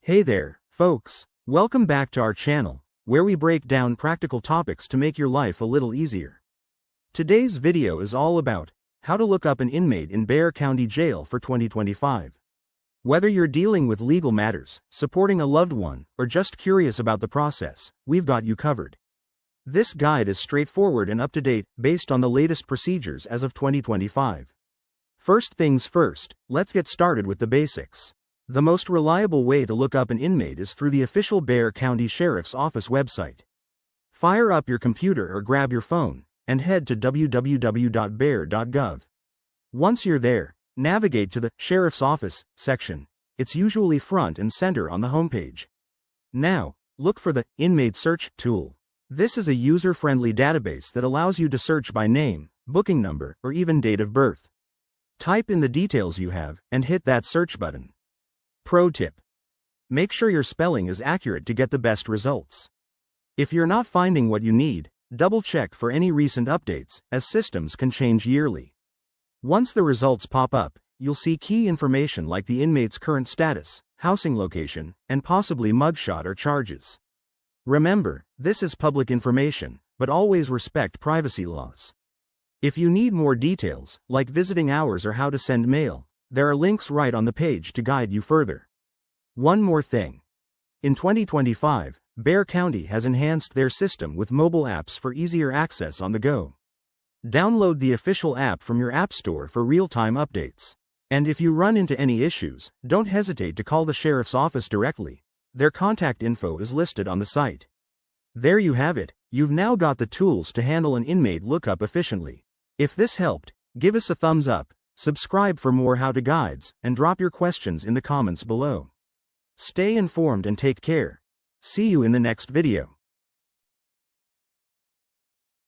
Hey there, folks. Welcome back to our channel, where we break down practical topics to make your life a little easier. Today's video is all about how to look up an inmate in Bexar County Jail for 2025. Whether you're dealing with legal matters, supporting a loved one, or just curious about the process, we've got you covered. This guide is straightforward and up-to-date, based on the latest procedures as of 2025. First things first, let's get started with the basics. The most reliable way to look up an inmate is through the official Bexar County Sheriff's Office website. Fire up your computer or grab your phone, and head to www.bexar.gov. Once you're there, navigate to the Sheriff's Office section. It's usually front and center on the homepage. Now, look for the Inmate Search tool. This is a user-friendly database that allows you to search by name, booking number, or even date of birth. Type in the details you have, and hit that search button. Pro tip: make sure your spelling is accurate to get the best results. If you're not finding what you need, double-check for any recent updates, as systems can change yearly. Once the results pop up, you'll see key information like the inmate's current status, housing location, and possibly mugshot or charges. Remember, this is public information, but always respect privacy laws. If you need more details, like visiting hours or how to send mail, there are links right on the page to guide you further. One more thing. In 2025, Bexar County has enhanced their system with mobile apps for easier access on the go. Download the official app from your app store for real-time updates. And if you run into any issues, don't hesitate to call the Sheriff's Office directly. Their contact info is listed on the site. There you have it. You've now got the tools to handle an inmate lookup efficiently. If this helped, give us a thumbs up. Subscribe for more how-to guides, and drop your questions in the comments below. Stay informed and take care. See you in the next video.